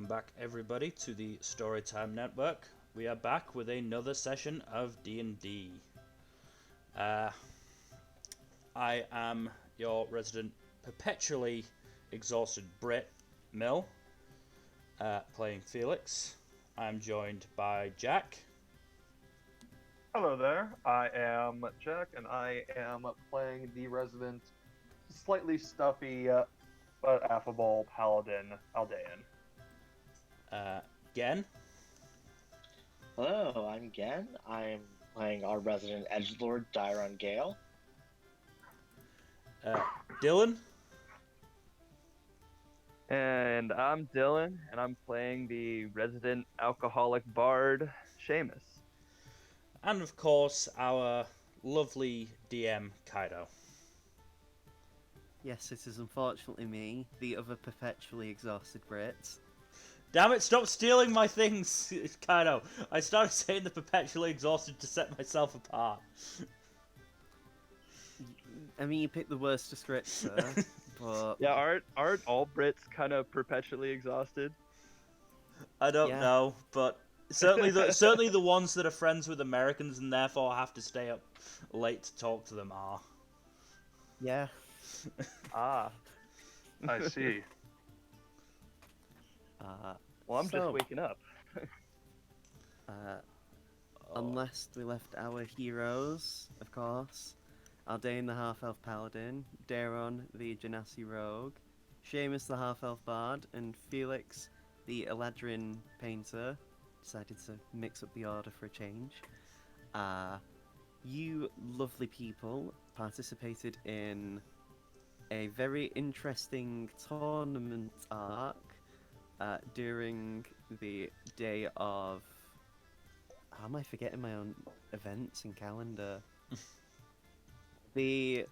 welcome back everybody to the Storytime Network. We are back with another session of D&D. I am your resident perpetually exhausted Brit Mill, playing Felix. I'm joined by Jack. Hello there, I am Jack, and I am playing the resident, slightly stuffy, but affable paladin, Aldean. Gen. Hello, I'm Gen. I'm playing our resident edgelord, Dyron Gale. Dylan. And I'm Dylan, and I'm playing the resident alcoholic bard, Seamus. And of course, our lovely DM, Kaido. Yes, it is unfortunately me, the other perpetually exhausted Brit. Damn it, stop stealing my things, Kaido. I started saying the perpetually exhausted to set myself apart. I mean, you picked the worst descriptor, but... Yeah, aren't all Brits kind of perpetually exhausted? I don't Yeah. know, but certainly the ones that are friends with Americans and therefore have to stay up late to talk to them are. Yeah. Ah, I see. well, I'm So- just waking up. Unless we left our heroes, of course. Aldain the half-elf paladin, Daron the Genasi rogue, Seamus the half-elf bard, and Felix the Eladrin painter. Decided to mix up the order for a change. You lovely people participated in a very interesting tournament arc during the day of... How am I forgetting my own events and calendar? The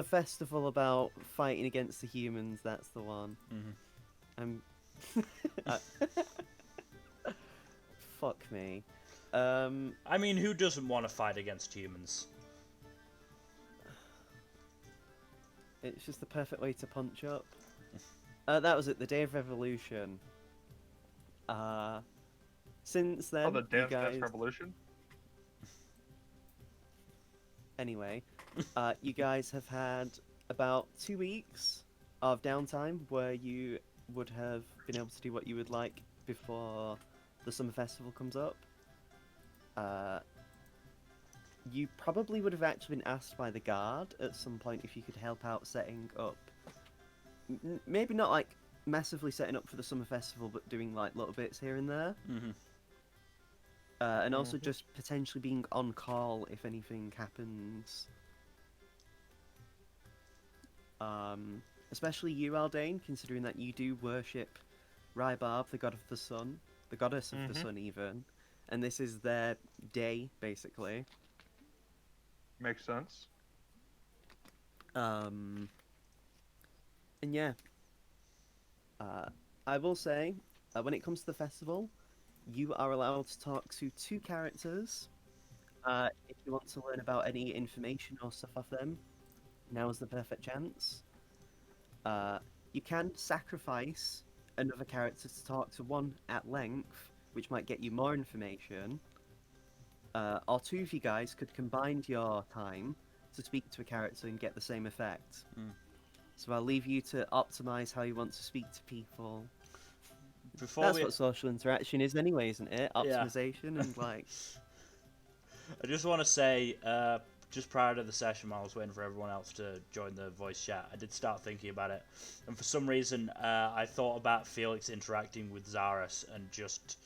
festival about fighting against the humans, that's the one. Mhm. Fuck me. I mean, who doesn't want to fight against humans? It's just the perfect way to punch up. That was it, the Day of Revolution. Since then, Oh, the you Dance guys... Dance Revolution? Anyway, you guys have had about 2 weeks of downtime where you would have been able to do what you would like before the summer festival comes up. You probably would have actually been asked by the guard at some point if you could help out setting up. Maybe not like massively setting up for the summer festival, but doing like little bits here and there. Mhm. And also just potentially being on call if anything happens. Especially you, Aldain, considering that you do worship Rybarb, the god of the sun, the goddess of the sun even, and this is their day, basically. Makes sense. And yeah, I will say, when it comes to the festival, you are allowed to talk to 2 characters. If you want to learn about any information or stuff off them, now is the perfect chance. You can sacrifice another character to talk to one at length, which might get you more information. Or 2 of you guys could combine your time to speak to a character and get the same effect. So I'll leave you to optimize how you want to speak to people. That's what social interaction is anyway, isn't it? Optimization and like... I just want to say, just prior to the session, while I was waiting for everyone else to join the voice chat, I did start thinking about it, and for some reason, I thought about Felix interacting with Zaris and just...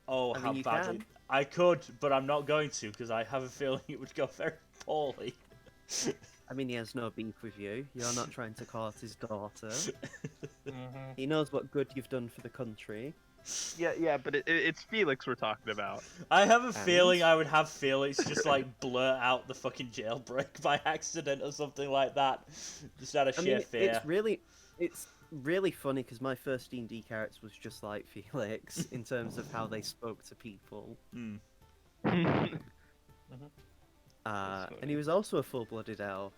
Oh, I how mean, you badly... can. I could, but I'm not going to, because I have a feeling it would go very poorly. I mean, he has no beef with you. You're not trying to court his daughter. He knows what good you've done for the country. Yeah, but it's Felix we're talking about. I have a feeling I would have Felix just, like, blurt out the fucking jailbreak by accident or something like that. Just out of sheer fear. It's really funny because my first D&D character was just like Felix in terms of how they spoke to people. And he was also a full-blooded elf.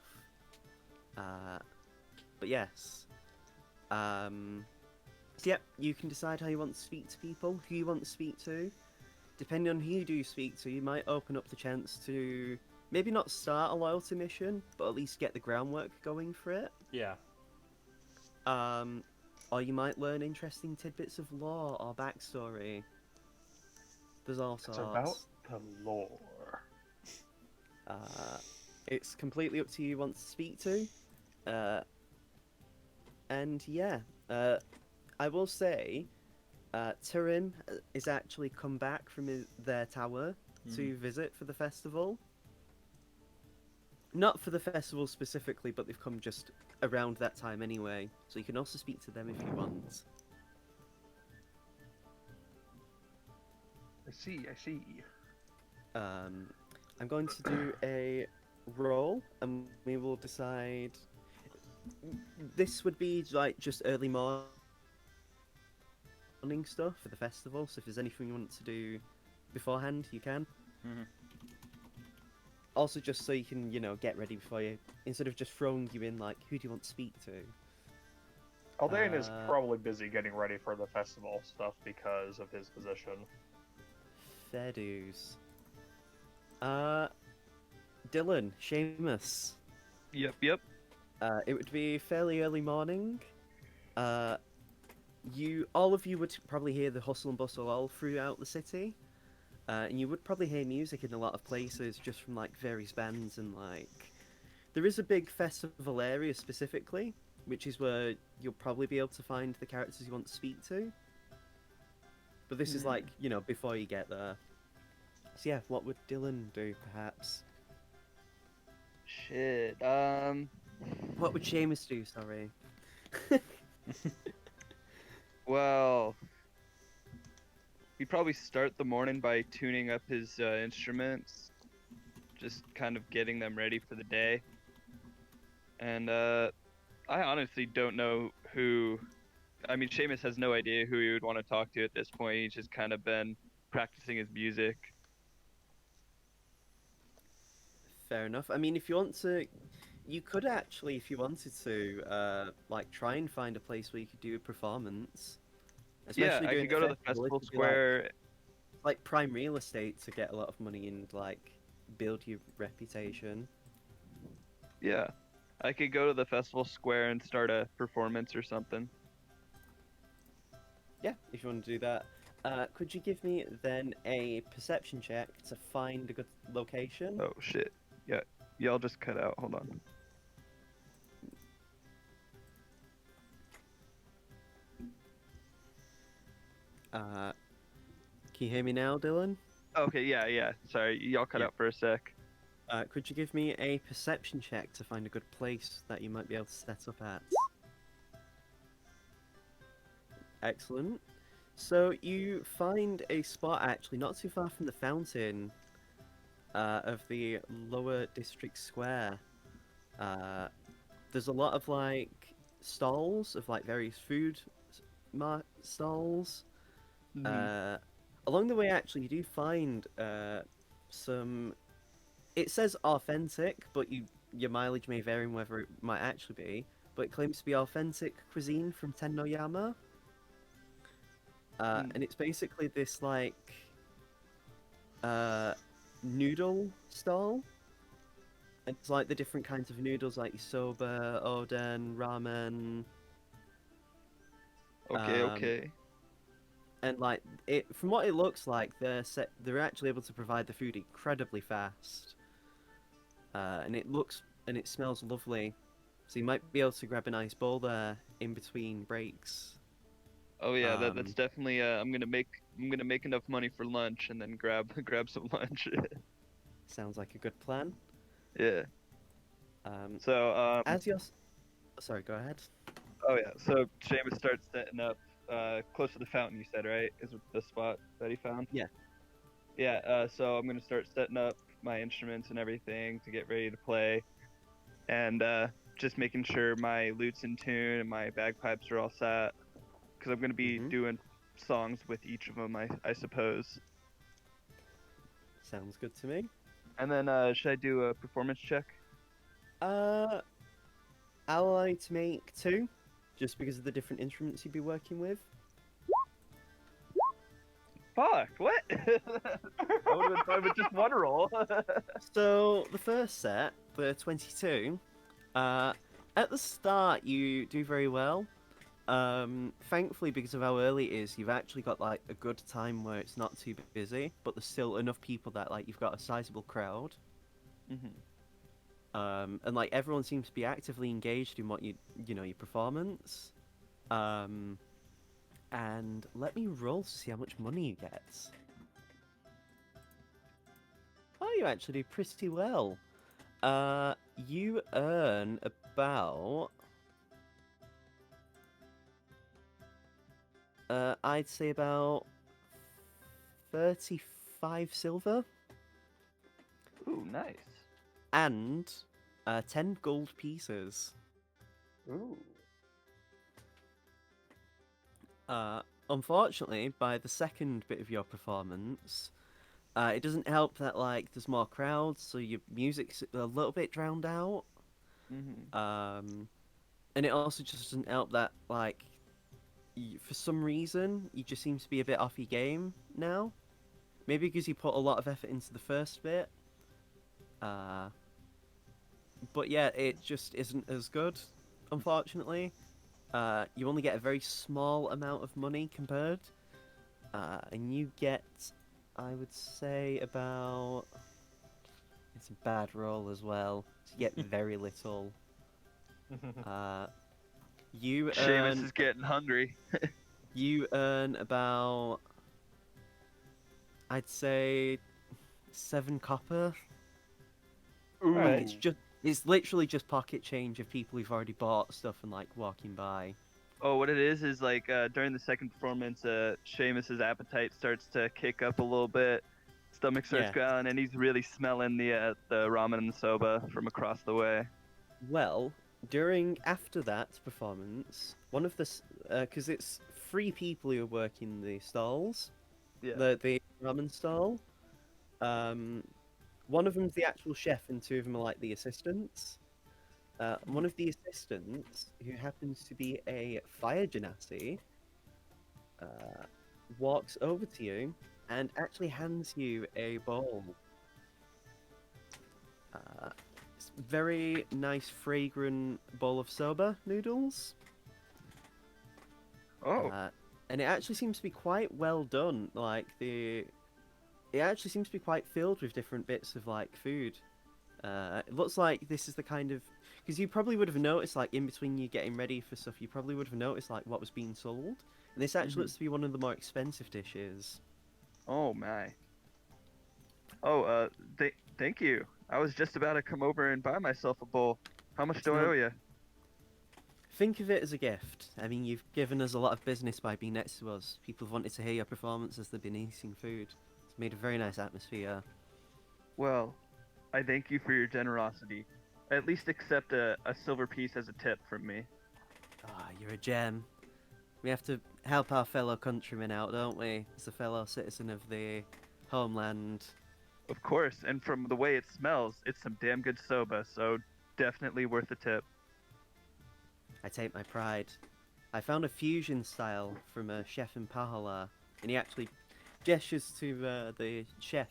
But yes. So yeah, you can decide how you want to speak to people, who you want to speak to. Depending on who you do speak to, you might open up the chance to maybe not start a loyalty mission, but at least get the groundwork going for it. Yeah. Or you might learn interesting tidbits of lore or backstory. There's all It's about sorts. the lore. It's completely up to who you want to speak to. And yeah, I will say, Turim is actually come back from their tower to visit for the festival. Not for the festival specifically, but they've come just around that time anyway. So you can also speak to them if you want. I see. I'm going to do a roll, and we will decide. This would be like just early morning stuff for the festival. So if there's anything you want to do beforehand, you can. Mm-hmm. Also, just so you can, get ready before you, instead of just throwing you in like, who do you want to speak to? Aldain is probably busy getting ready for the festival stuff because of his position. Fair dues. Dylan, Seamus. Yep. It would be fairly early morning. All of you would probably hear the hustle and bustle all throughout the city. And you would probably hear music in a lot of places just from like various bands and like there is a big festival area specifically, which is where you'll probably be able to find the characters you want to speak to. But this is like, before you get there. So yeah, what would Dylan do perhaps? Shit. What would Seamus do, sorry? Well, he'd probably start the morning by tuning up his instruments, just kind of getting them ready for the day. And I honestly don't know who. I mean, Seamus has no idea who he would want to talk to at this point. He's just kind of been practicing his music. Fair enough. I mean, if you want to, you could actually, if you wanted to, like try and find a place where you could do a performance. Yeah, I during could go to the festival, it festival could be, square. like prime real estate to get a lot of money and like build your reputation. Yeah, I could go to the festival square and start a performance or something. Yeah, if you want to do that. Could you give me then a perception check to find a good location? Oh shit. Yeah, y'all just cut out. Hold on. Can you hear me now, Dylan? Okay, yeah. Sorry, y'all cut Yeah. out for a sec. Could you give me a perception check to find a good place that you might be able to set up at? Excellent. So you find a spot actually not too far from the fountain of the lower district square. There's a lot of like stalls of like various food stalls. Along the way, actually, you do find some. It says authentic, but your mileage may vary on whether it might actually be. But it claims to be authentic cuisine from Tennoyama. And it's basically this like noodle stall. And it's like the different kinds of noodles, like your soba, oden, ramen. Okay. And like it, from what it looks like, they're actually able to provide the food incredibly fast. And it smells lovely. So you might be able to grab a nice bowl there in between breaks. Oh yeah, that's definitely. I'm gonna make enough money for lunch and then grab some lunch. Sounds like a good plan. Yeah. So As you're, sorry, go ahead. Oh yeah. So Seamus starts setting up close to the fountain. You said, right? Is the spot that he found? Yeah. Yeah. So I'm gonna start setting up my instruments and everything to get ready to play, and just making sure my lute's in tune and my bagpipes are all set, because I'm gonna be doing songs with each of them, I suppose. Sounds good to me. And then should I do a performance check? Ally to make 2. just because of the different instruments you'd be working with. Fuck, what? I would have been fine with just one roll. So the first set, the 22, at the start you do very well. Thankfully, because of how early it is, you've actually got like a good time where it's not too busy, but there's still enough people that like you've got a sizable crowd. And like everyone seems to be actively engaged in what your performance. And let me roll to see how much money you get. Oh, you actually do pretty well. You earn about I'd say about 35 silver Ooh, nice. and 10 gold pieces. Ooh. Unfortunately, by the second bit of your performance, it doesn't help that like there's more crowds, so your music's a little bit drowned out. And it also just doesn't help that like for some reason you just seem to be a bit off your game now. Maybe because you put a lot of effort into the first bit. But yeah, it just isn't as good, unfortunately. You only get a very small amount of money compared. And you get, I would say, about... It's a bad roll as well. So you get very little. You Seamus earn... is getting hungry. You earn about... I'd say 7 copper. Ooh. Right. It's literally just pocket change of people who've already bought stuff and like walking by. Oh, what it is like during the second performance, Seamus's appetite starts to kick up a little bit. Stomach starts Yeah. growling, and he's really smelling the ramen and the soba from across the way. Well, after that performance, one of the because it's 3 people who are working the stalls, Yeah. the ramen stall. One of them's the actual chef, and 2 of them are like the assistants. One of the assistants, who happens to be a fire genasi, walks over to you and actually hands you a bowl. It's a very nice, fragrant bowl of soba noodles. Oh. And it actually seems to be quite well done. It actually seems to be quite filled with different bits of like food. It looks like this is the kind of because you probably would have noticed like in between you getting ready for stuff, you probably would have noticed like what was being sold. And this actually looks to be one of the more expensive dishes. Oh my. Oh, thank you. I was just about to come over and buy myself a bowl. How much do I owe you? Think of it as a gift. I mean, you've given us a lot of business by being next to us. People have wanted to hear your performance as they've been eating food. It's made a very nice atmosphere. Well, I thank you for your generosity. At least accept a silver piece as a tip from me. Ah, you're a gem. We have to help our fellow countrymen out, don't we? As a fellow citizen of the homeland. Of course, and from the way it smells, it's some damn good soba, so definitely worth a tip. I take my pride. I found a fusion style from a chef in Pahala, and he actually gestures to the chef,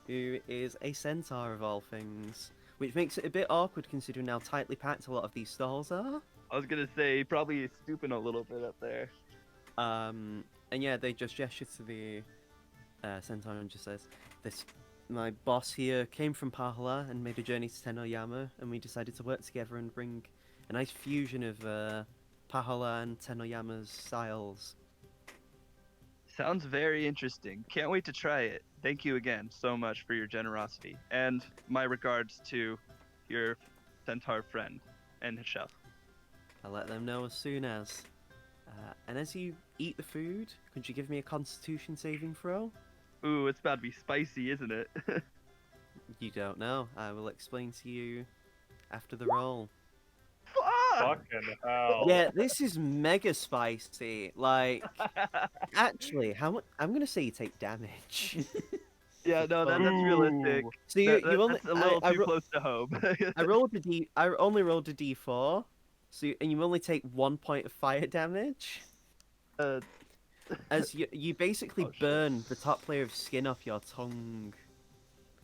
who is a centaur of all things, which makes it a bit awkward considering how tightly packed a lot of these stalls are. I was gonna say, probably is stooping a little bit up there. And yeah, they just gesture to the centaur and just says, my boss here came from Pahala and made a journey to Tenoyama, and we decided to work together and bring a nice fusion of Pahala and Tenoyama's styles. Sounds very interesting. Can't wait to try it. Thank you again so much for your generosity. And my regards to your centaur friend and his chef. I'll let them know as soon as. And as you eat the food, could you give me a constitution saving throw? Ooh, it's about to be spicy, isn't it? You don't know. I will explain to you after the roll. Fucking hell. Yeah, this is mega spicy. Like, actually, how much? I'm gonna say you take damage. Yeah, no, that's realistic. So you only that's a little I too close to home. I only rolled a d4, and you only take 1 point of fire damage. Uh, As you basically Oh, shit. burn the top layer of skin off your tongue.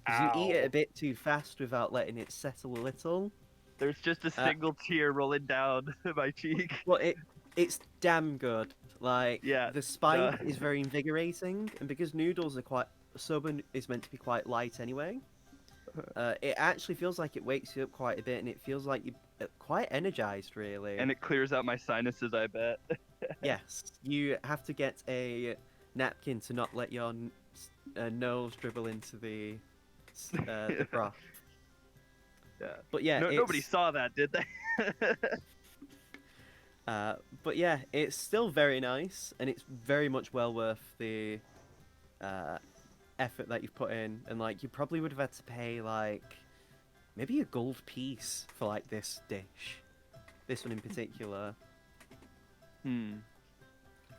Because you eat it Ow. a bit too fast without letting it settle a little. There's just a Uh, single tear rolling down my cheek. But it's damn good. Like Yeah, the spike duh. is very invigorating, and because noodles are quite soba is meant to be quite light anyway. It actually feels like it wakes you up quite a bit, and it feels like you're quite energized, really. And it clears out my sinuses, I bet. Yes, you have to get a napkin to not let your nose dribble into the broth. Yeah. But yeah, Nobody it's saw that, did they? but yeah, it's still very nice, and it's very much well worth the effort that you've put in. And like, you probably would have had to pay like maybe a gold piece for like this dish, this one in particular. That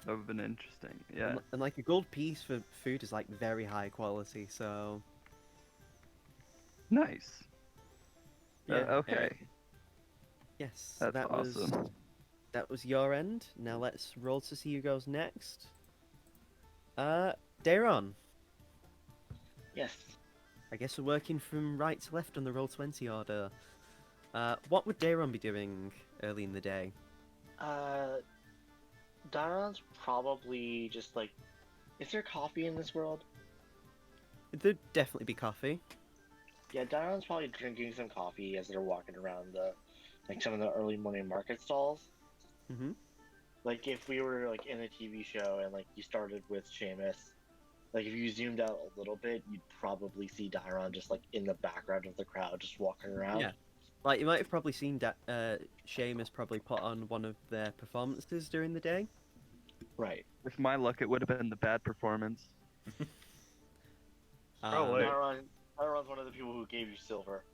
would have been interesting. Yeah. And like a gold piece for food is like very high quality, so Nice. yeah. Okay. Yes, That's that awesome. that was your end. Now let's roll to see who goes next. Daron. Yes. I guess we're working from right to left on the Roll20 order. What would Daron be doing early in the day? Daron's probably just like, is there coffee in this world? There'd definitely be coffee. Yeah, Daron's probably drinking some coffee as they're walking around some of the early morning market stalls. Mm-hmm. Like if we were like in a TV show and like you started with Seamus, like if you zoomed out a little bit, you'd probably see Daron just like in the background of the crowd, just walking around. Yeah. Like, you might have probably seen Seamus probably put on one of their performances during the day. Right. With my luck, it would have been the bad performance. Probably. Daron's one of the people who gave you silver.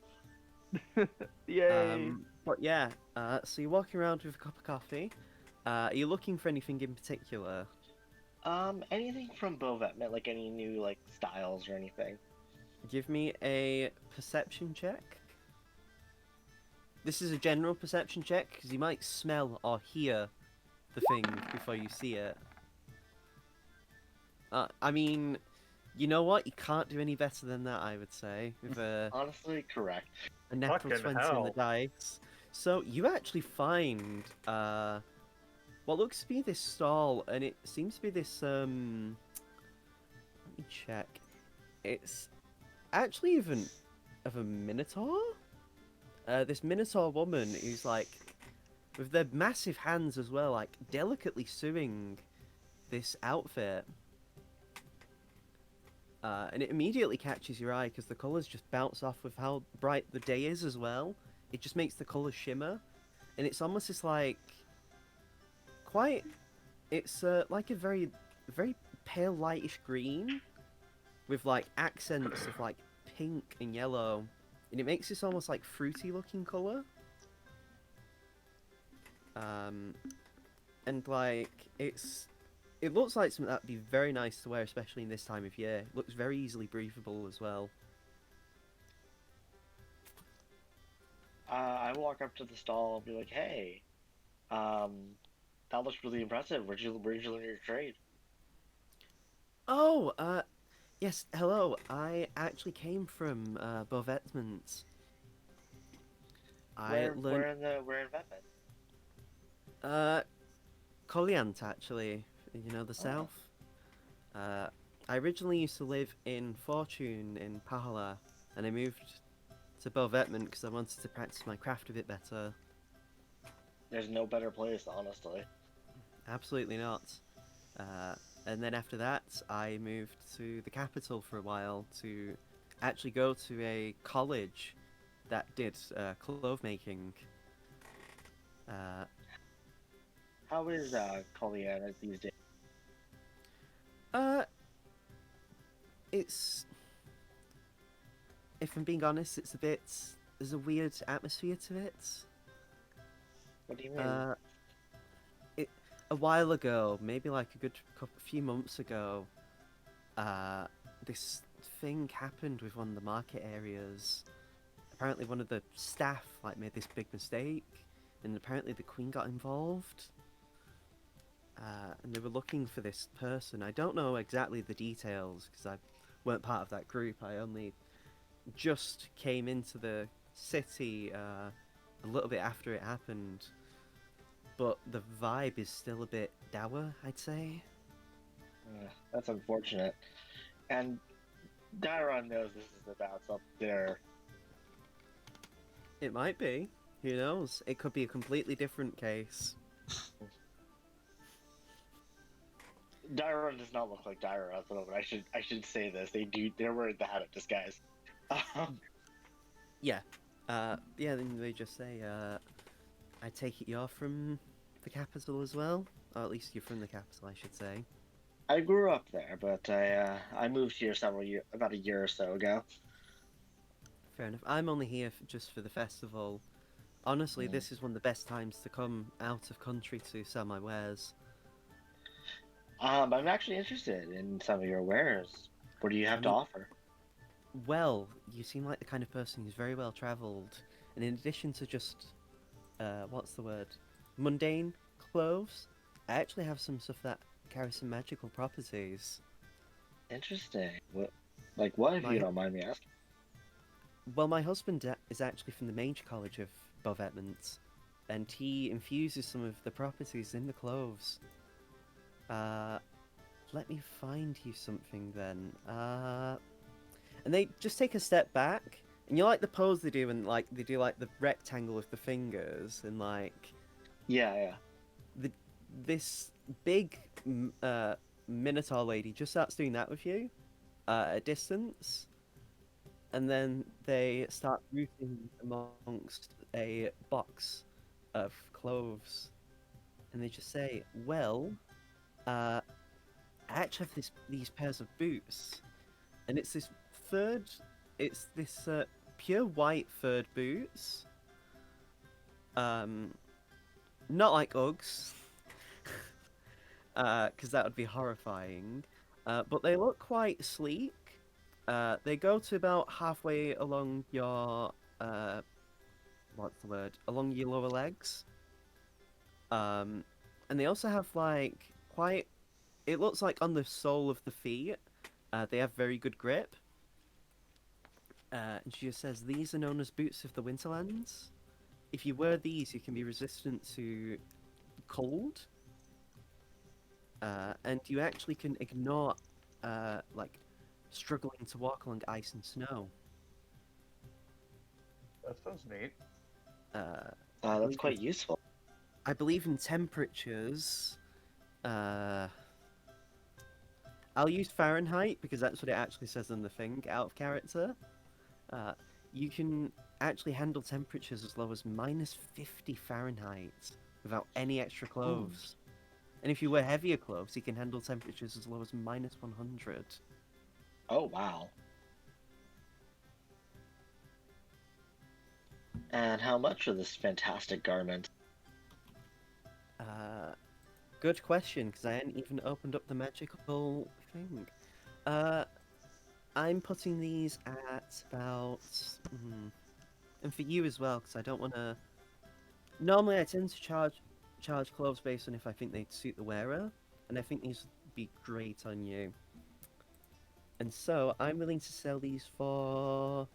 Yay! But yeah, so you're walking around with a cup of coffee. Are you looking for anything in particular? Anything from Bovetman, like any new like styles or anything? Give me a perception check. This is a general perception check, because you might smell or hear the thing before you see it. I mean, you know what? You can't do any better than that, I would say, with Honestly, correct. a natural Fucking 20 on hell. the dice. So you actually find what looks to be this stall, and it seems to be this let me check. It's actually even of a minotaur. This minotaur woman who's like, with their massive hands as well, like delicately sewing this outfit. And it immediately catches your eye because the colours just bounce off with how bright the day is as well. It just makes the colours shimmer, and it's almost this like it's like a very pale lightish green with like accents of like pink and yellow, and it makes this almost like fruity looking colour. And like it looks like something that'd be very nice to wear, especially in this time of year. It looks very easily breathable as well. I walk up to the stall and be like, "Hey, that looks really impressive. Where'd you learn your trade?" Oh, yes, hello. I actually came from Bovetmans. I learned Where in Vetman? Colliant, actually. You know, the south. I originally used to live in Fortune in Pahala, and I moved to Bovetman because I wanted to practice my craft a bit better. There's no better place, honestly. Absolutely not. And then after that, I moved to the capital for a while to actually go to a college that did clove making. How is Colliana these days? It's, if I'm being honest, it's a bit. There's a weird atmosphere to it. What do you mean? A while ago, maybe like a few months ago, this thing happened with one of the market areas. Apparently, one of the staff like made this big mistake, and apparently the Queen got involved. And they were looking for this person. I don't know exactly the details because I weren't part of that group. I only just came into the city a little bit after it happened. But the vibe is still a bit dour, I'd say. That's unfortunate. And Dairon knows this is about something. It might be. Who knows? It could be a completely different case. Dairon does not look like Dairon at the moment. I should say this. They're wearing the hat of disguise. Yeah. Yeah, then they just say, I take it you're from the capital as well? Or at least you're from the capital, I should say. I grew up there, but I moved here about a year or so ago. Fair enough. I'm only here just for the festival. Honestly, Mm. this is one of the best times to come out of country to sell my wares. I'm actually interested in some of your wares. What do you have to mean- offer? Well, you seem like the kind of person who's very well travelled, and in addition to just, what's the word? Mundane clothes, I actually have some stuff that carries some magical properties. Interesting. What if My- you don't mind me asking? Well, my husband is actually from the Mage College of Bovetments, and he infuses some of the properties in the clothes. Let me find you something then. And they just take a step back, and you like the pose they do, and like they do like the rectangle with the fingers, and like Yeah. this big Minotaur lady just starts doing that with you at a distance, and then they start rooting amongst a box of clothes, and they just say, "Well, I actually have these pairs of boots, and it's this pure white furred boots. Not like Uggs, because that would be horrifying. But they look quite sleek. They go to about halfway along your what's the word? Along your lower legs. And they also have like quite. It looks like on the sole of the feet, they have very good grip. And she just says, "These are known as boots of the Winterlands. If you wear these, you can be resistant to cold. And you actually can ignore, like, struggling to walk along ice and snow." That sounds neat. That's quite useful. I believe in temperatures. I'll use Fahrenheit because that's what it actually says on the thing, out of character. You can actually handle temperatures as low as -50 Fahrenheit without any extra clothes. And if you wear heavier clothes, you can handle temperatures as low as -100. Oh, wow. And how much are this fantastic garment? Good question, because I hadn't even opened up the magical thing. I'm putting these at about... and for you as well, because I don't want to... Normally I tend to charge clothes based on if I think they'd suit the wearer, and I think these would be great on you. And so, I'm willing to sell these for...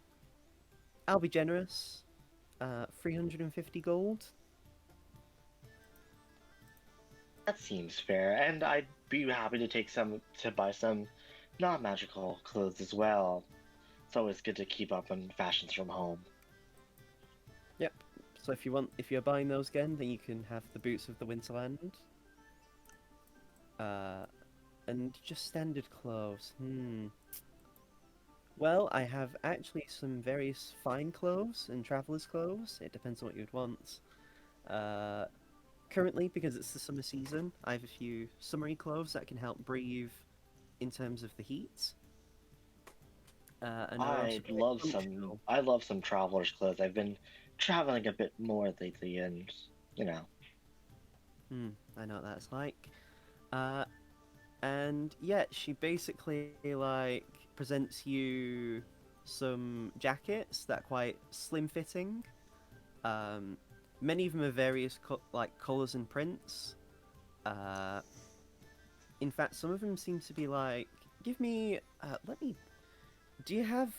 I'll be generous. 350 gold. That seems fair, and I'd be happy to buy some non-magical clothes as well. It's always good to keep up on fashions from home. Yep. So if you're buying those again, then you can have the boots of the Winterland. And just standard clothes. Well, I have actually some various fine clothes and travelers' clothes. It depends on what you'd want. Currently, because it's the summer season, I have a few summery clothes that can help breathe in terms of the heat. And I love some traveler's clothes. I've been traveling a bit more lately, and you know. I know what that's like. And yeah, she basically like presents you some jackets that are quite slim fitting, many of them are various colors and prints. In fact, some of them seem to be like. Give me. Let me. Do you have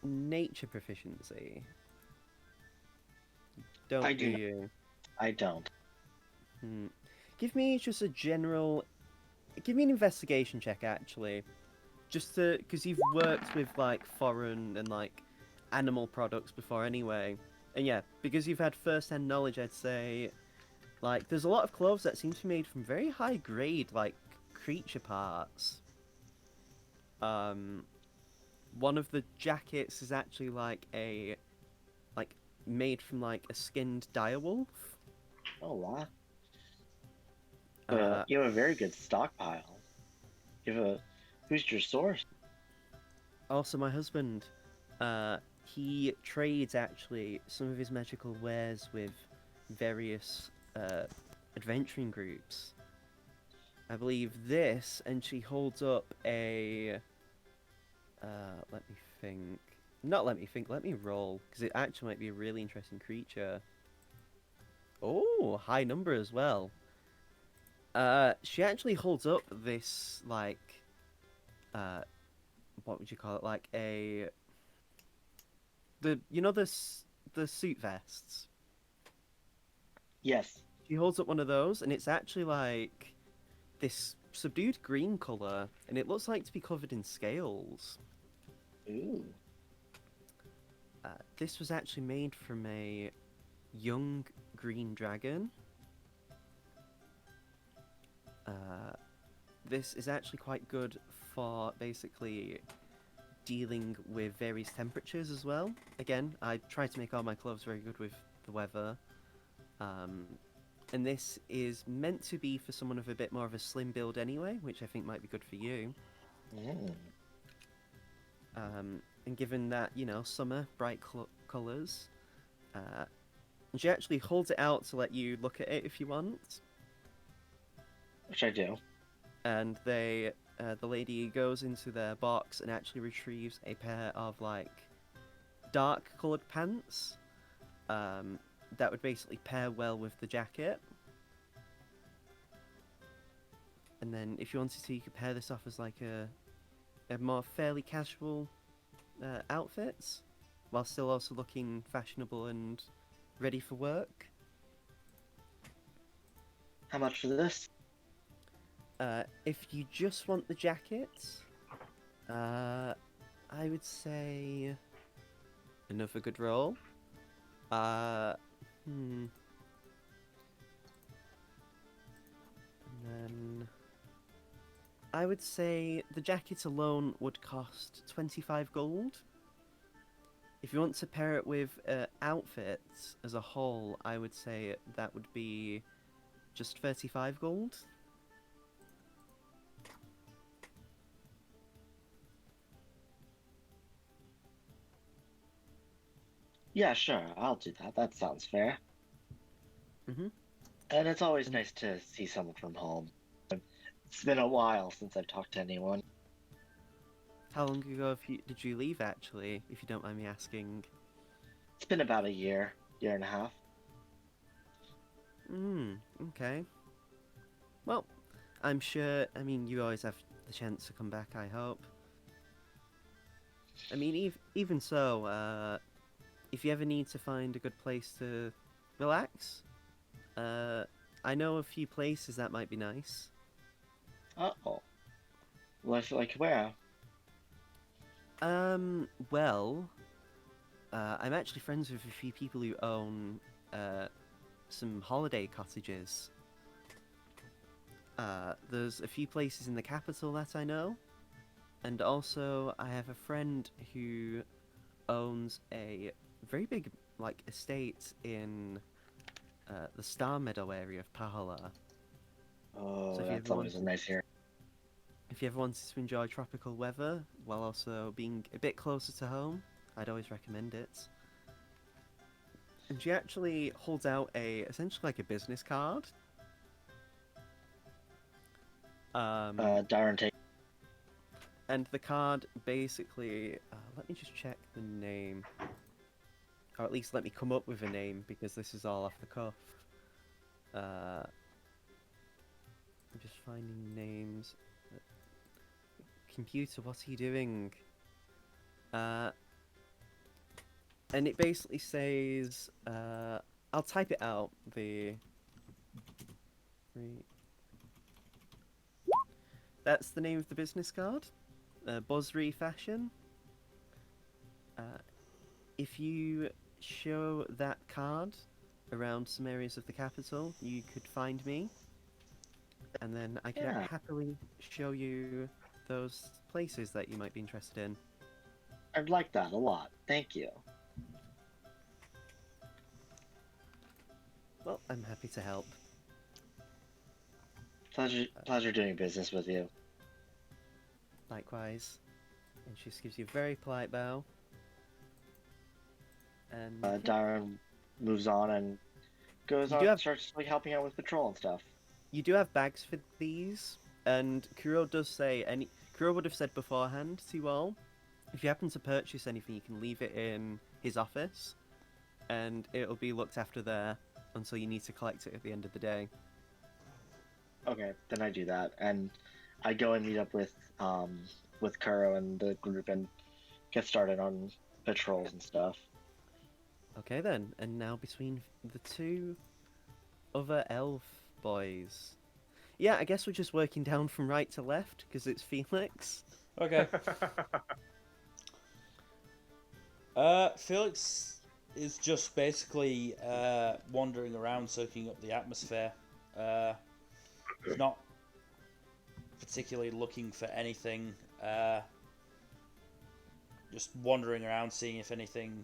nature proficiency? Don't I do not. you? I don't. Give me just a general. Give me an investigation check, actually. Just to, because you've worked with like foreign and like animal products before, anyway. And yeah, because you've had first-hand knowledge, I'd say, like, there's a lot of clothes that seem to be made from very high grade, like creature parts. One of the jackets is actually like made from like a skinned direwolf. Oh wow. Uh, You have a very good stockpile. You have a. Who's your source? Also, my husband, he trades actually some of his magical wares with various adventuring groups. I believe this, and she holds up a. Let me think. Not let me think. Let me roll, because it actually might be a really interesting creature. Oh, high number as well. She actually holds up this like, what would you call it? Like the suit vests. Yes. She holds up one of those, and it's actually like this subdued green color, and it looks like to be covered in scales. Ooh. This was actually made from a young green dragon. This is actually quite good for basically dealing with various temperatures as well. Again, I try to make all my clothes very good with the weather. And this is meant to be for someone with a bit more of a slim build anyway, which I think might be good for you. Mm. And given that, summer, bright colours, and she actually holds it out to let you look at it if you want. Which I do. And the lady goes into their box and actually retrieves a pair of like dark coloured pants that would basically pair well with the jacket. And then if you wanted to, you could pair this off as like a more fairly casual outfit, while still also looking fashionable and ready for work. How much for this? If you just want the jacket, I would say another good roll. And then I would say the jacket alone would cost 25 gold. If you want to pair it with outfits as a whole, I would say that would be just 35 gold. Yeah, sure. I'll do that. That sounds fair. Mhm. And it's always nice to see someone from home. It's been a while since I've talked to anyone. How long ago did you leave, actually, if you don't mind me asking? It's been about a year and a half. Okay. Well, I'm sure, you always have the chance to come back, I hope. Even so, if you ever need to find a good place to relax, I know a few places that might be nice. Uh-oh. Like where? Well, I'm actually friends with a few people who own some holiday cottages. There's a few places in the capital that I know, and also I have a friend who owns a very big estate in the Star Meadow area of Pahala. Oh, So if you that's ever always a wanted- nice area. If you ever wanted to enjoy tropical weather while also being a bit closer to home, I'd always recommend it. And she actually holds out essentially like a business card. Darren, take. And the card basically, let me just check the name. or at least let me come up with a name because this is all off the cuff. I'm just finding names. Computer, what are you doing? And it basically says, I'll type it out. That's the name of the business card. Buzzery Fashion. If you show that card around some areas of the capital, you could find me. And then I could Yeah. happily show you those places that you might be interested in. I'd like that a lot. Thank you. Well, I'm happy to help. Pleasure doing business with you. Likewise. And she just gives you a very polite bow. And yeah. Darren moves on and goes You on, do have- starts like helping out with patrol and stuff. You do have bags for these, and Kuro does say Kuro would have said beforehand to you all, if you happen to purchase anything, you can leave it in his office, and it'll be looked after there until you need to collect it at the end of the day. Okay, then I do that, and I go and meet up with Kuro and the group and get started on patrols and stuff. Okay then, and now between the two other elf boys. Yeah, I guess we're just working down from right to left because it's Felix. Okay. Felix is just basically wandering around, soaking up the atmosphere. He's not particularly looking for anything. Just wandering around, seeing if anything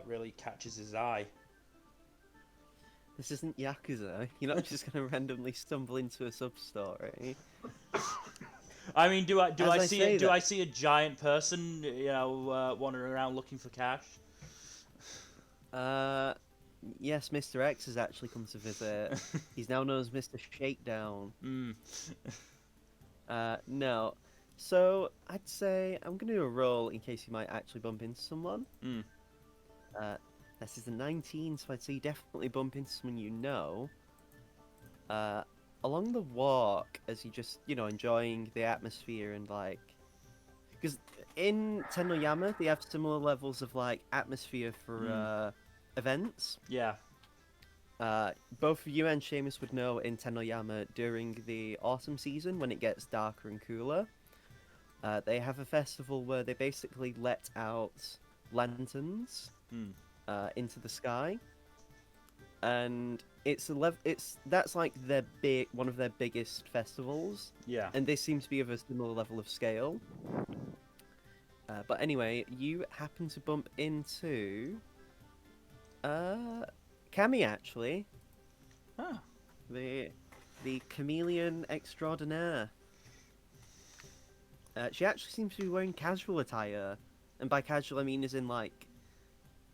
really catches his eye. This isn't Yakuza. You're not just going to randomly stumble into a sub-story. I mean, do I see a giant person, wandering around looking for cash? Yes, Mr. X has actually come to visit. He's now known as Mr. Shakedown. No. So, I'd say I'm going to do a roll in case you might actually bump into someone. This is a 19, so I'd say you definitely bump into someone you know. Along the walk, as you just, enjoying the atmosphere and, because in Tennoyama, they have similar levels of, atmosphere for, events. Yeah. Both you and Seamus would know in Tennoyama during the autumn season when it gets darker and cooler. They have a festival where they basically let out lanterns into the sky, and that's like one of their biggest festivals. Yeah. And they seem to be of a similar level of scale. But anyway, you happen to bump into Cammy actually. Ah. The chameleon extraordinaire. She actually seems to be wearing casual attire, and by casual I mean as in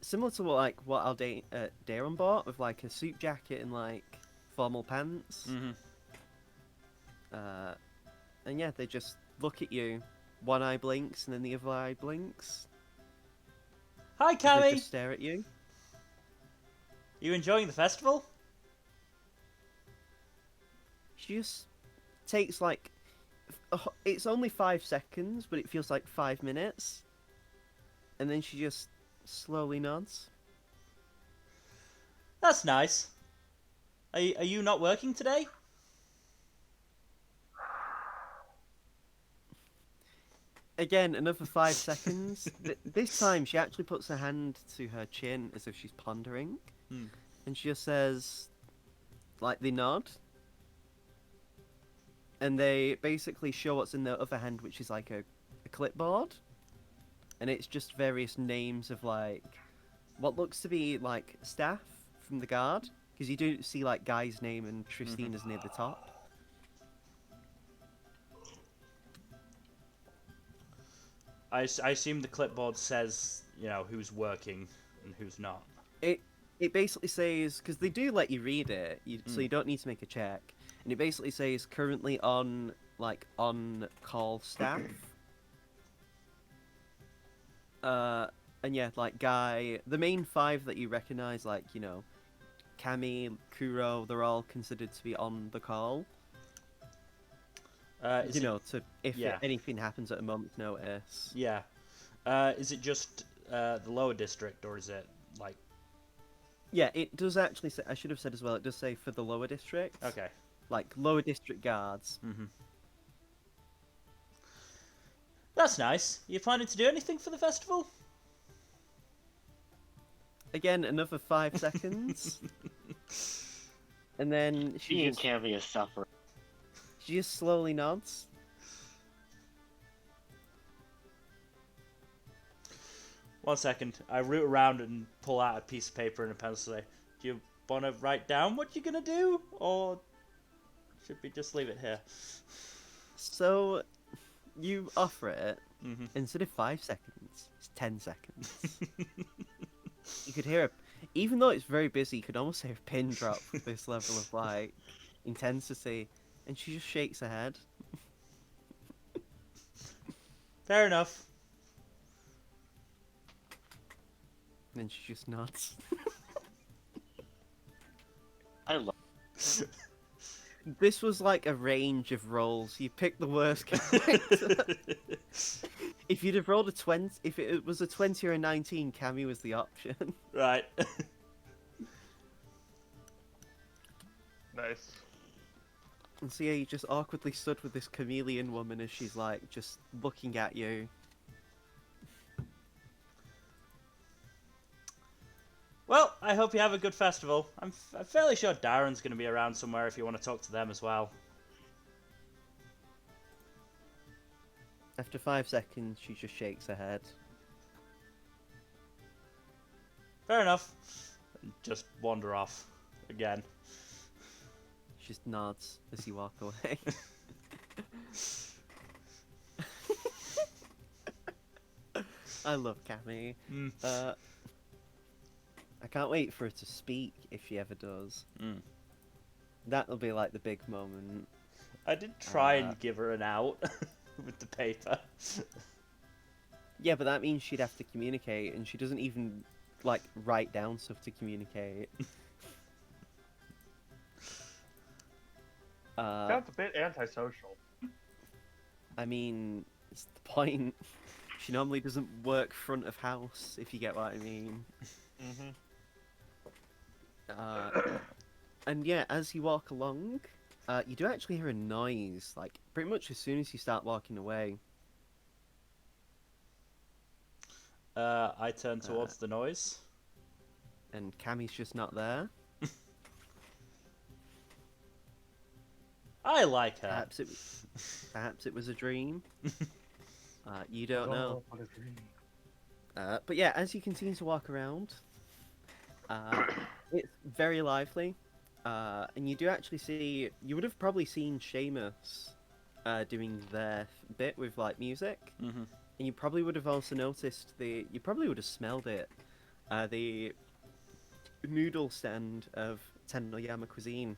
similar to what Darren bought, with a suit jacket and formal pants. And yeah, they just look at you. One eye blinks and then the other eye blinks. Hi, They Cammy. just stare at you. You enjoying the festival? She just takes it's only 5 seconds, but it feels like 5 minutes. And then she just slowly nods. That's nice. Are you not working today? Again, another 5 seconds. This time, she actually puts her hand to her chin as if she's pondering. And she just says, they nod. And they basically show what's in their other hand, which is a clipboard. And it's just various names of what looks to be staff from the guard. Because you do see Guy's name and Tristina's near the top. I assume the clipboard says, who's working and who's not. It basically says, because they do let you read it, so you don't need to make a check. And it basically says currently on on call staff. And And yeah, like Guy, the main five that you recognize, like, Kami, Kuro, they're all considered to be on the call. Is it, To if yeah. anything happens at a moment's notice. yeah. Is it just the lower district, or is it like? Yeah, it does actually say. I should have said as well. It does say for the lower district. Okay. Like lower district guards. Mm-hmm. That's nice. You planning to do anything for the festival? Again, another 5 seconds. And then Being Cammy is suffering. she just slowly nods. One second. I root around and pull out a piece of paper and a pencil. Say, do you want to write down what you're gonna do, or should we just leave it here? So, you offer it. Mm-hmm. Instead of 5 seconds, it's 10 seconds. You could hear even though it's very busy, you could almost hear a pin drop with this level of like intensity, and she just shakes her head. Fair enough. And then she just nods. I love. This was like a range of rolls. You picked the worst character. If you'd have rolled a 20, if it was a 20 or a 19, Cammy was the option. Right. Nice. And so yeah, you just awkwardly stood with this chameleon woman as she's like just looking at you. Well, I hope you have a good festival. I'm fairly sure Darren's going to be around somewhere if you want to talk to them as well. After 5 seconds, she just shakes her head. Fair enough. And just wander off again. She just nods as you walk away. I love Cammy. Mm. I can't wait for her to speak if she ever does. Mm. That'll be like the big moment. I did try and give her an out with the paper. Yeah, but that means she'd have to communicate, and she doesn't even like write down stuff to communicate. That's a bit antisocial. I mean, it's the point. She normally doesn't work front of house, if you get what I mean. Mm-hmm. And yeah, as you walk along, you do actually hear a noise, like pretty much as soon as you start walking away. I turn towards the noise. And Cammy's just not there. I like her. Perhaps it was a dream. You don't know. What a dream. But yeah, as you continue to walk around, it's very lively. And you do actually see, you would have probably seen Seamus doing their bit with like music. Mm-hmm. And you probably would have also noticed you probably would have smelled it. The noodle stand of Tennoyama cuisine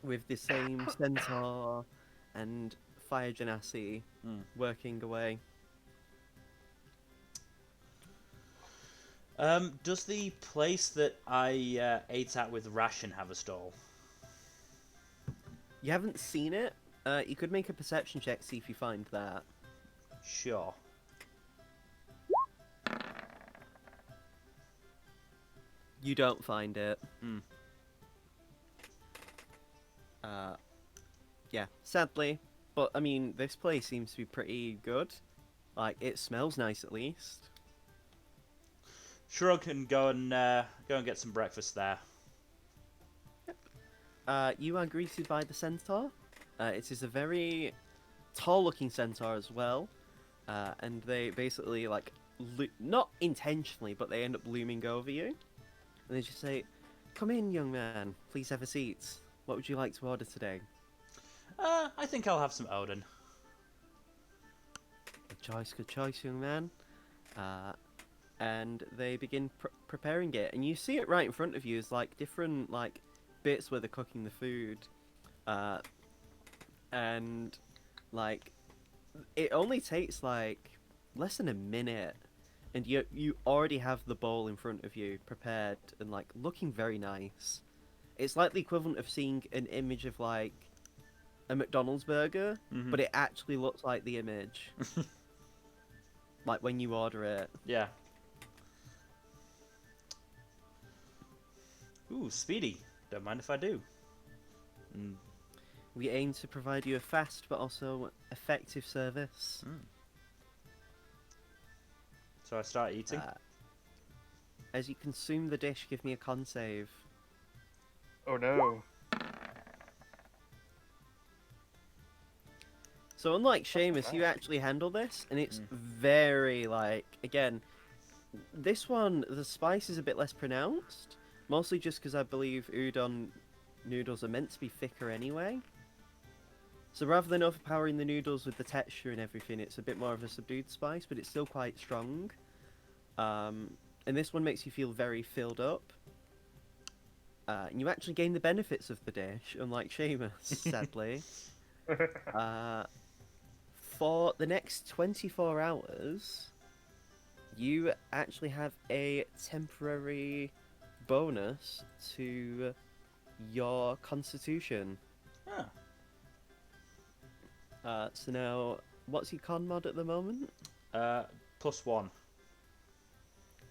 with the same centaur and fire genasi working away. Does the place that I ate at with Ration have a stall? You haven't seen it. You could make a perception check, see if you find that. Sure. You don't find it. Hmm. Yeah, sadly. But, I mean, this place seems to be pretty good. Like, it smells nice at least. Sure, I can go and get some breakfast there. You are greeted by the centaur. It is a very tall-looking centaur as well. And they basically, like, not intentionally, but they end up looming over you. And they just say, "Come in, young man. Please have a seat. What would you like to order today?" I think I'll have some Odin. Good choice, young man. And they begin preparing it, and you see it right in front of you. Is like different like bits where they're cooking the food, and like it only takes like less than a minute and you already have the bowl in front of you, prepared and like looking very nice. It's like the equivalent of seeing an image of like a McDonald's burger, Mhm. but it actually looks like the image. Like when you order it. Yeah. Ooh, speedy. Don't mind if I do. Mm. We aim to provide you a fast but also effective service. So I start eating. As you consume the dish, give me a con save. Oh no. So unlike Seamus, bad. you actually handle this, and it's very like again. This one, the spice is a bit less pronounced, mostly just because I believe udon noodles are meant to be thicker anyway. So rather than overpowering the noodles with the texture and everything, it's a bit more of a subdued spice, but it's still quite strong. And this one makes you feel very filled up. And you actually gain the benefits of the dish, unlike Seamus, sadly. For the next 24 hours, you actually have a temporary bonus to your constitution. So now, what's your con mod at the moment? +1.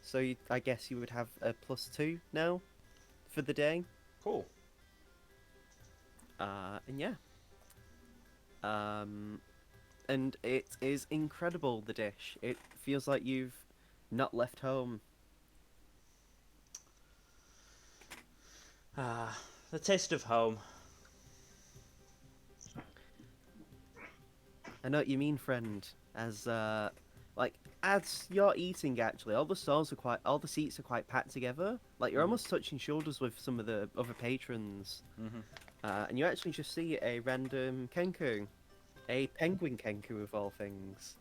So I guess you would have a +2 now for the day. Cool. And yeah. And it is incredible, the dish. It feels like you've not left home. The taste of home. I know what you mean, friend. As as you're eating, actually, all the seats are quite packed together. Like you're almost touching shoulders with some of the other patrons. And you actually just see a random Kenku, a penguin Kenku of all things,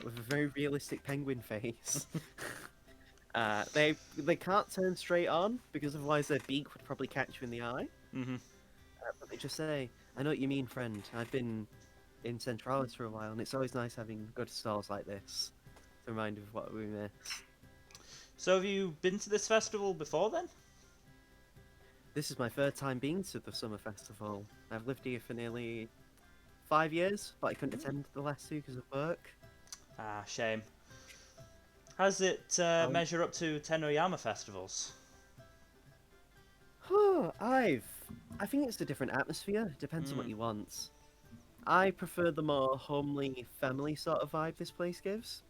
with a very realistic penguin face. They can't turn straight on because otherwise their beak would probably catch you in the eye. But they just say, "I know what you mean, friend. I've been in Centralis for a while, and it's always nice having good stalls like this to remind of what we miss." So have you been to this festival before then? This is my third time being to the summer festival. I've lived here for nearly 5 years, but I couldn't attend the last 2 because of work. Shame. How does it measure up to Tenoyama festivals? I think it's a different atmosphere. Depends on what you want. I prefer the more homely, family sort of vibe this place gives.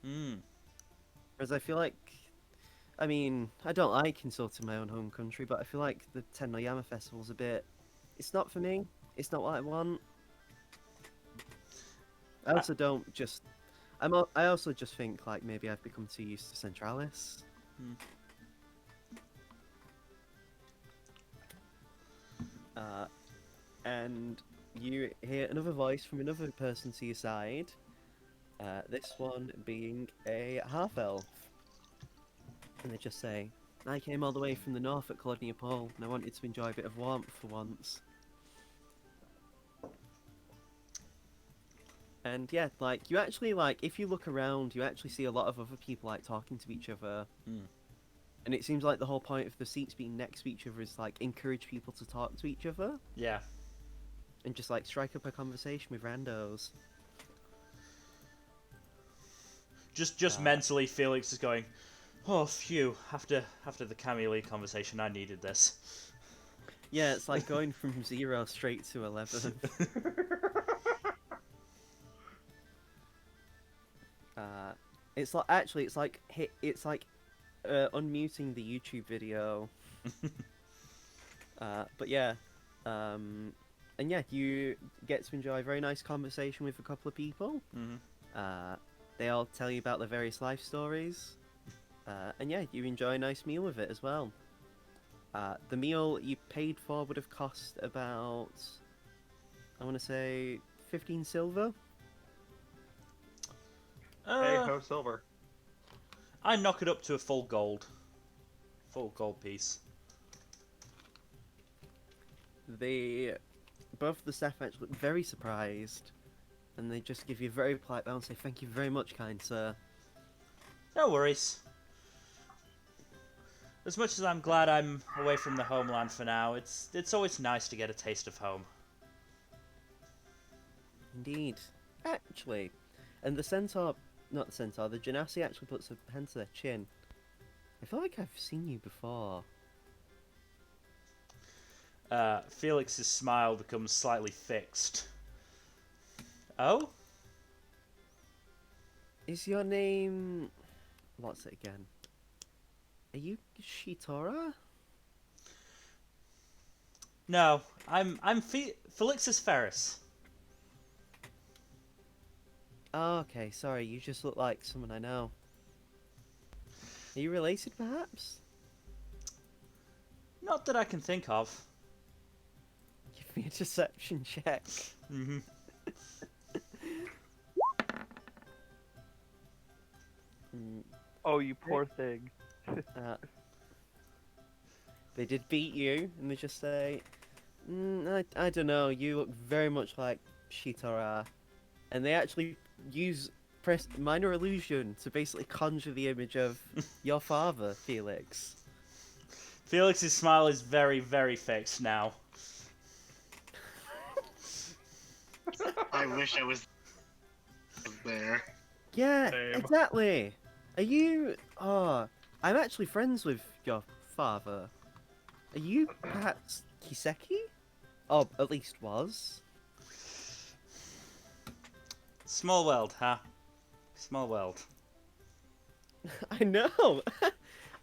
Whereas I feel like, I mean, I don't like insulting my own home country, but I feel like the Tenoyama festival's a bit. It's not for me. It's not what I want. I also don't just. I also just think like maybe I've become too used to Centralis. And you hear another voice from another person to your side. This one being a half elf, and they just say, "I came all the way from the north at Colonia Pole, and I wanted to enjoy a bit of warmth for once." And yeah, like you actually like if you look around, you actually see a lot of other people like talking to each other. And it seems like the whole point of the seats being next to each other is like encourage people to talk to each other. Yeah. And just like strike up a conversation with randos. Just mentally, Felix is going, "Oh, phew! After the Camille conversation, I needed this." Yeah, it's like going from 0 straight to 11. It's like actually, it's like unmuting the YouTube video. But yeah, and yeah, you get to enjoy a very nice conversation with a couple of people. They all tell you about their various life stories, and yeah, you enjoy a nice meal with it as well. The meal you paid for would have cost about, I want to say, 15 silver. Hey ho, silver. I knock it up to a full gold piece. Both the staff actually look very surprised, and they just give you a very polite bow and say, "Thank you very much, kind sir." No worries. As much as I'm glad I'm away from the homeland for now, it's always nice to get a taste of home. Indeed. Actually, and the centaur, not the centaur, the genasi actually puts a hand to their chin. I feel like I've seen you before. Felix's smile becomes slightly fixed. Oh? Is your name... What's it again? Are you Shitora? No, I'm Felix's Ferris. Oh, okay, sorry, you just look like someone I know. Are you related, perhaps? Not that I can think of. Give me a deception check. Mm-hmm. Mm, Oh, you poor thing. they did beat you, and they just say, I don't know, you look very much like Shitora. And they actually press minor illusion to basically conjure the image of your father, Felix. Felix's smile is very, very fixed now. I wish I was there. Yeah, Same. exactly. Are you... Oh, I'm actually friends with your father. Are you perhaps Kiseki? Or at least was? Small world, huh? Small world. I know!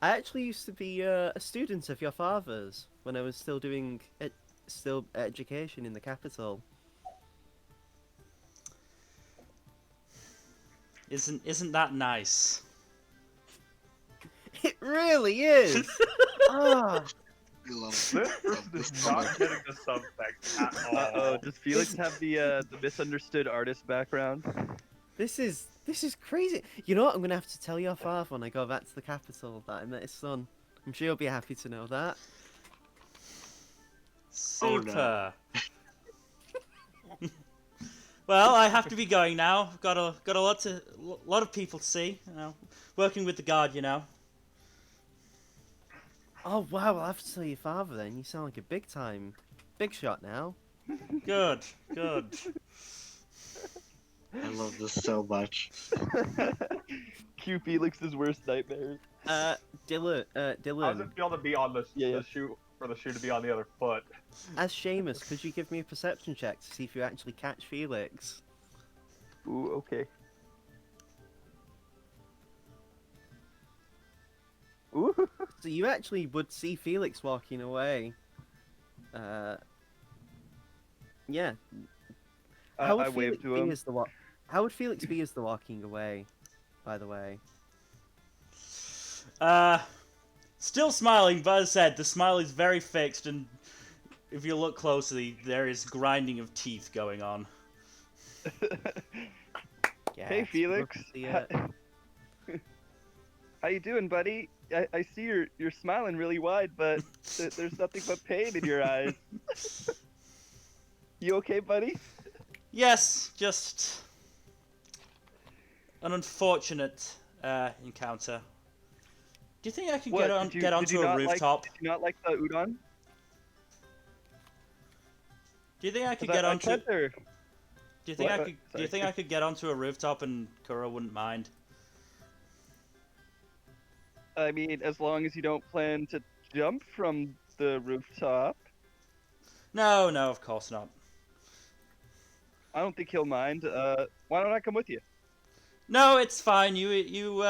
I actually used to be a student of your father's when I was still doing education in the capital. Isn't that nice? It really is! Ah, I love This love is this not moment. getting the subtext at all. Uh-oh, does Felix have the misunderstood artist background? this is crazy. You know what? I'm gonna have to tell your father when I go back to the capital that I met his son. I'm sure he'll be happy to know that. Oh, no. Super. Well, I have to be going now. I've got a lot of people to see. You know, working with the guard. You know. Oh wow, I'll have to tell your father then. You sound like a big shot now. Good. Good. I love this so much. Cue Felix's worst nightmares. Dylan, How does Dylan, it feel to be on the Yeah. shoe, for the shoe to be on the other foot? as Seamus, could you give me a perception check to see if you actually catch Felix? Ooh, okay. Ooh. So you actually would see Felix walking away. Yeah. How would I waved Felix to be him. as the How would Felix be as the walking away? By the way. Still smiling, but as I said, the smile is very fixed, and if you look closely, there is grinding of teeth going on. Yeah, Hey, Felix. Yeah. How you doing, buddy? I see you're smiling really wide, but there's nothing but pain in your eyes. You okay, buddy? Yes, just an unfortunate encounter. Do you think I could What, get onto a rooftop? Did you not like the udon? Do you think I could 'Cause get I onto? tried to- Do you think What? I could? Do you Sorry. think I could get onto a rooftop and Kuro wouldn't mind? I mean, as long as you don't plan to jump from the rooftop, No, no, of course not. I don't think he'll mind. Why don't I come with you? No, it's fine. You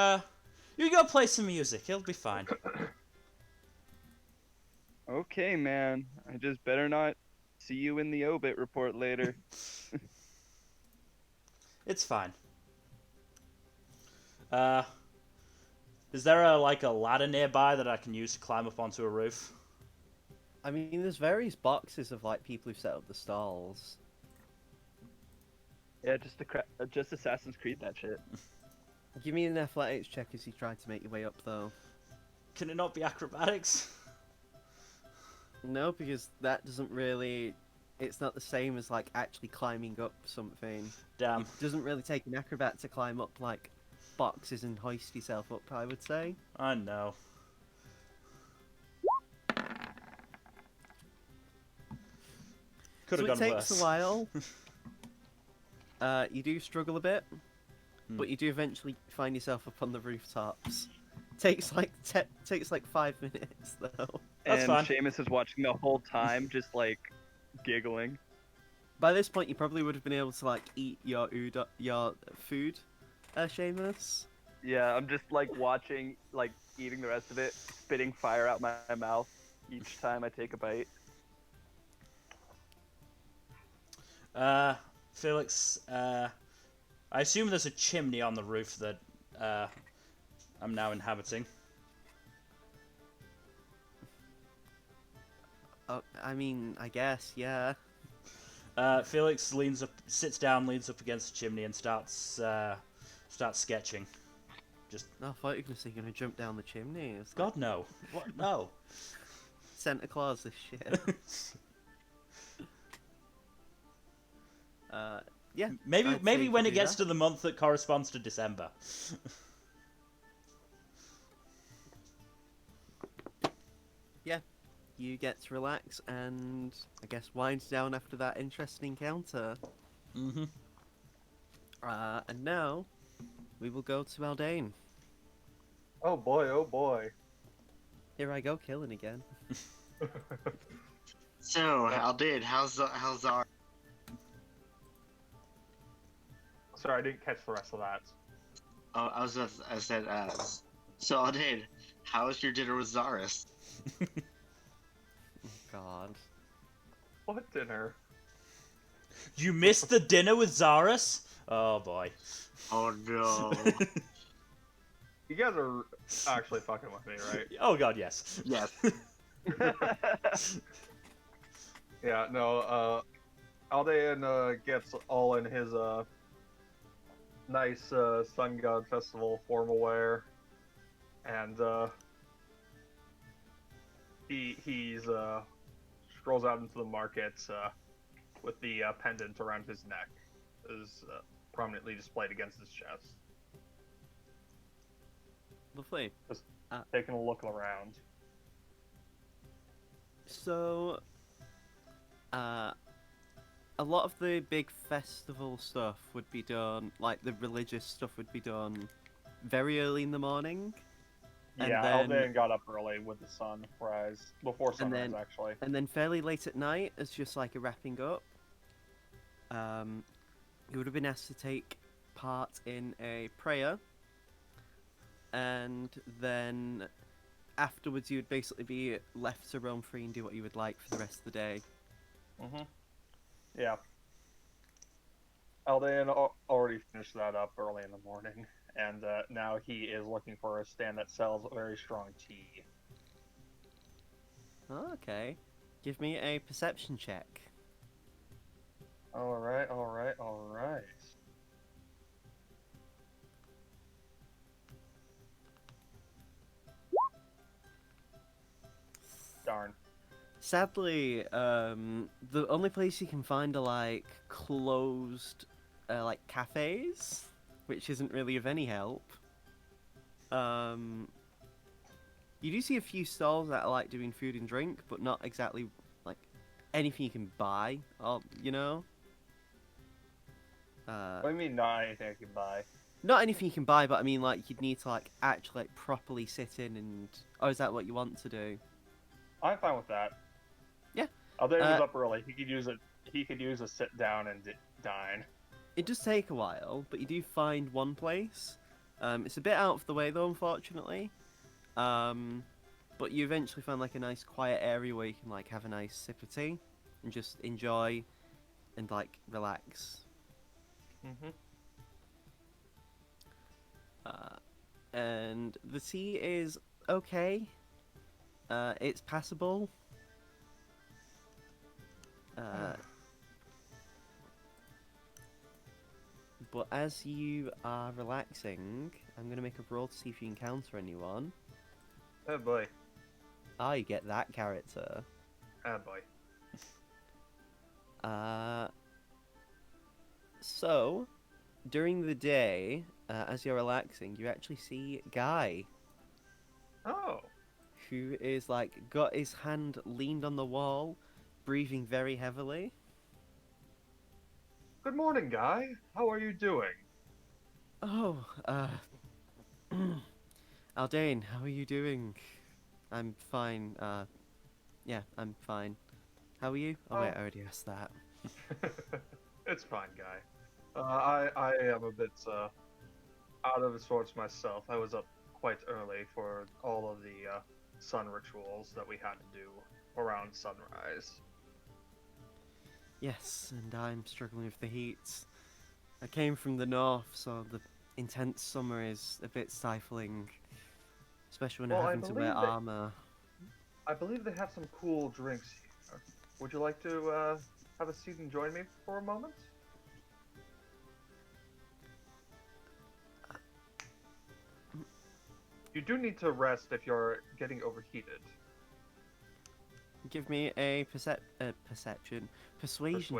go play some music. It'll be fine. Okay, man. I just better not see you in the obit report later. It's fine. Is there a ladder nearby that I can use to climb up onto a roof? I mean, there's various boxes of like people who set up the stalls. Yeah, just Assassin's Creed that shit. Give me an athletics check as you try to make your way up, though. Can it not be acrobatics? No, because that doesn't really. It's not the same as like actually climbing up something. Damn. It doesn't really take an acrobat to climb up like boxes and hoist yourself up, I would say. I know. Could So have it gone takes worse. a while. You do struggle a bit, Hmm. but you do eventually find yourself up on the rooftops. Takes like 5 minutes though. That's and fine. Seamus is watching the whole time, just like giggling. By this point, you probably would have been able to like eat your food, Seamus. Yeah, I'm just like watching, like eating the rest of it, spitting fire out my mouth each time I take a bite. Felix, I assume there's a chimney on the roof that I'm now inhabiting. Oh, I mean, I guess, yeah. Felix sits down, leans up against the chimney, and starts sketching. No, I thought you were gonna say you're gonna jump down the chimney. It's like God no! What? No! Santa Claus, this shit. Yeah. Maybe I'd say maybe you when could it do gets that. to the month that corresponds to December. You get to relax and I guess wind down after that interesting encounter. Mm-hmm. And now we will go to Aldane. Oh boy, oh boy. Here I go, killing again. So, Aldin, how's our? Sorry, I didn't catch the rest of that. Oh, I said, so Aldin, how was your dinner with Zaris? Oh, God. What dinner? You missed the dinner with Zaris? Oh boy. Oh no. You guys are actually fucking with me, right? Oh god, yes. Yes. Yeah, no, Aldean gets all in his nice Sun God Festival formal wear, and he's strolls out into the market with the pendant around his neck, is prominently displayed against his chest, Lovely. taking a look around. So, a lot of the big festival stuff would be done, like the religious stuff would be done very early in the morning. And Yeah, then- Aldean got up early with the sunrise, before sunrise then- actually. And then fairly late at night, as just like a wrapping up, you would have been asked to take part in a prayer, and then afterwards you would basically be left to roam free and do what you would like for the rest of the day. Mm-hmm. Yeah. Aldean already finished that up early in the morning, and now he is looking for a stand that sells very strong tea. Okay. Give me a perception check. Alright, alright, alright. Darn. Sadly, the only place you can find are like closed, like cafes, which isn't really of any help. You do see a few stalls that are like doing food and drink, but not exactly like anything you can buy, or you know. What do you mean not anything I can buy? Not anything you can buy, but I mean like you'd need to like actually like properly sit in and. Oh, is that what you want to do? I'm fine with that. Yeah. Aldean was up early. He could use a sit down and dine. It does take a while, but you do find one place. It's a bit out of the way though, unfortunately. But you eventually find like a nice quiet area where you can like have a nice sip of tea and just enjoy and like relax. Mm-hmm. And the tea is okay. It's passable. But as you are relaxing, I'm going to make a roll to see if you encounter anyone. Oh boy. Ah, you get that character. Oh boy. So, during the day, as you're relaxing, you actually see Guy, Oh, who is like got his hand leaned on the wall, breathing very heavily. good morning, Guy. How are you doing? Oh, Aldane, how are you doing? I'm fine. Yeah, I'm fine. How are you? Oh wait, Oh, I already asked that. it's fine, Guy. I am a bit out of sorts myself. I was up quite early for all of the sun rituals that we had to do around sunrise. Yes, and I'm struggling with the heat. I came from the north, so the intense summer is a bit stifling, especially when Well, I'm having to wear armor. I believe they have some cool drinks here. Would you like to have a seat and join me for a moment? You do need to rest if you're getting overheated. Give me a persuasion check. Persuasion.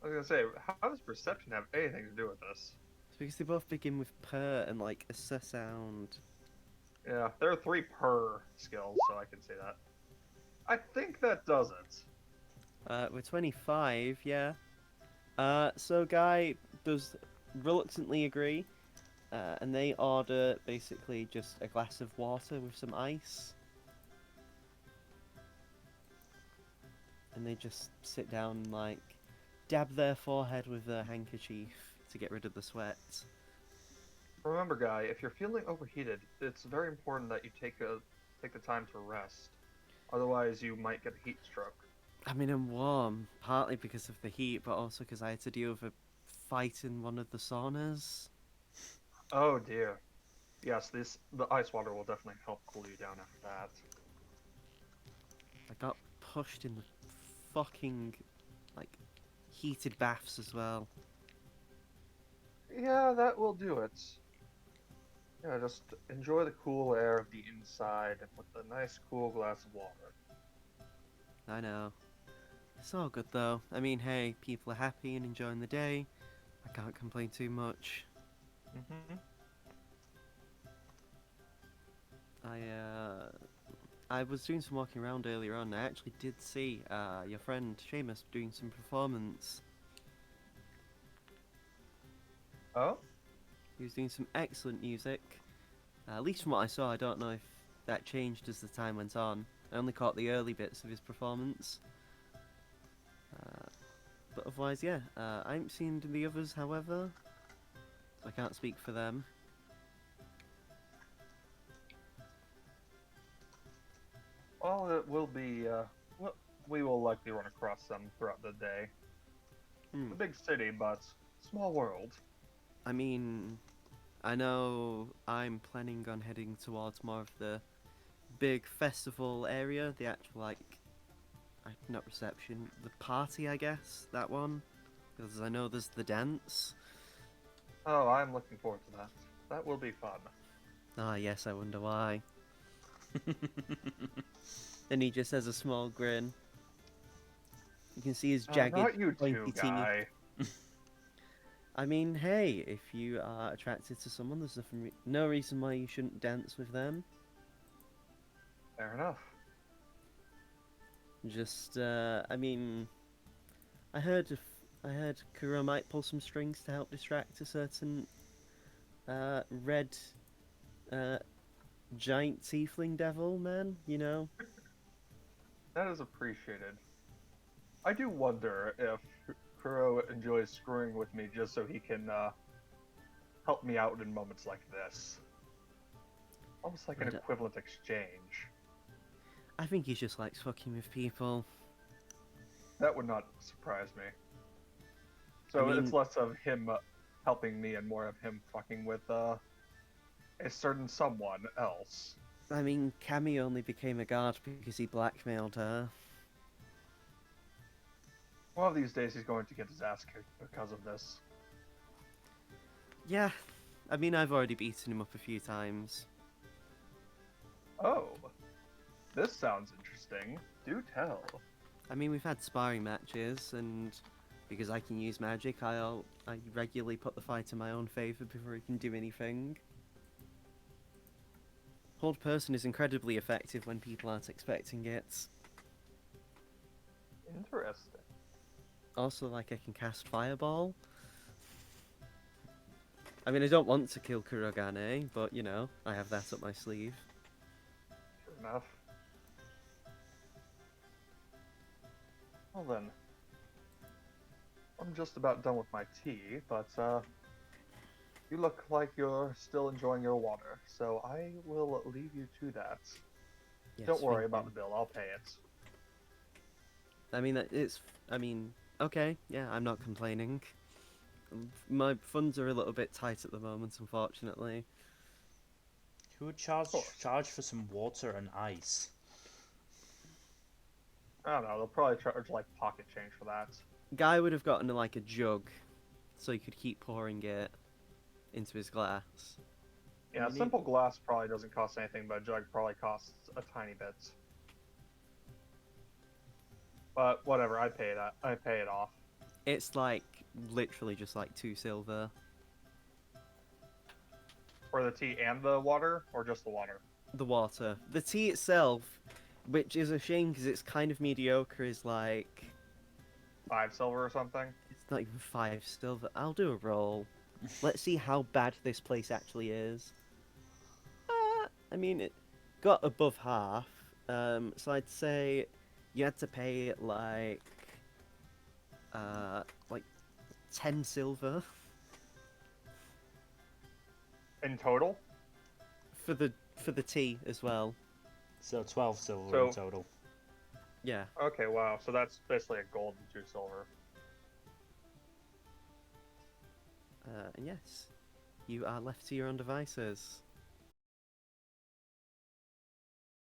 I was gonna say, how does perception have anything to do with this? It's because they both begin with per and like a s sound. Yeah, there are 3 per skills, so I can say that. I think that does it. We're 25, yeah. So Guy does reluctantly agree, and they order basically just a glass of water with some ice. And they just sit down and like dab their forehead with their handkerchief to get rid of the sweat. Remember, Guy, if you're feeling overheated, it's very important that you take the time to rest. Otherwise, you might get a heat stroke. I mean, I'm warm, partly because of the heat, but also because I had to deal with a fight in one of the saunas. Oh dear. Yes, the ice water will definitely help cool you down after that. I got pushed in the fucking, like, heated baths as well. Yeah, that will do it. Yeah, just enjoy the cool air of the inside with a nice cool glass of water. I know. It's all good though. I mean, hey, people are happy and enjoying the day. I can't complain too much. Mm-hmm. I was doing some walking around earlier on. I actually did see your friend Seamus doing some performance. Oh? He was doing some excellent music. At least from what I saw, I don't know if that changed as the time went on. I only caught the early bits of his performance. But otherwise, yeah. I haven't seen the others, however. I can't speak for them. Well, it will be, well, we will likely run across them throughout the day. Hmm. A big city, but small world. I mean, I know I'm planning on heading towards more of the big festival area, the actual, like, not reception, the party, I guess, that one. Because I know there's the dance. Oh, I'm looking forward to that. That will be fun. Ah, yes, I wonder why. And he just has a small grin. You can see his jagged, Not you pointy two, teeth. Guy. I mean, hey, if you are attracted to someone, there's no reason why you shouldn't dance with them. Fair enough. Just, I mean, I heard Kuro might pull some strings to help distract a certain red giant tiefling devil man, you know? That is appreciated. I do wonder if Kuro enjoys screwing with me just so he can help me out in moments like this. Almost like an equivalent exchange. I think he just likes fucking with people. That would not surprise me. So I mean, it's less of him helping me and more of him fucking with a certain someone else. I mean, Cammy only became a guard because he blackmailed her. One of these days he's going to get his ass kicked because of this. Yeah, I mean, I've already beaten him up a few times. Oh, this sounds interesting. Do tell. I mean, we've had sparring matches, and because I can use magic, I regularly put the fight in my own favor before it can do anything. Hold Person is incredibly effective when people aren't expecting it. Interesting. Also, like, I can cast Fireball. I mean, I don't want to kill Kurogane, but, you know, I have that up my sleeve. Fair enough. Well then, I'm just about done with my tea, but you look like you're still enjoying your water, so I will leave you to that. Yes, Don't worry thank about you. the bill, I'll pay it. I mean, okay, yeah, I'm not complaining. My funds are a little bit tight at the moment, unfortunately. Who would Of course. charge for some water and ice? I don't know, they'll probably charge like pocket change for that. Guy would have gotten like a jug, so he could keep pouring it into his glass. Yeah, I mean, simple glass probably doesn't cost anything, but a jug probably costs a tiny bit. But whatever, I pay it off. It's like literally just like 2 silver. For the tea and the water, or just the water? The water, the tea itself, which is a shame because it's kind of mediocre, is like 5 silver or something? it's not even 5 silver. I'll do a roll. Let's see how bad this place actually is. I mean, it got above half. So I'd say you had to pay like 10 silver In total? for the tea as well. So 12 silver So- in total. Yeah. Okay, wow, so that's basically a gold and 2 silver. And yes, you are left to your own devices.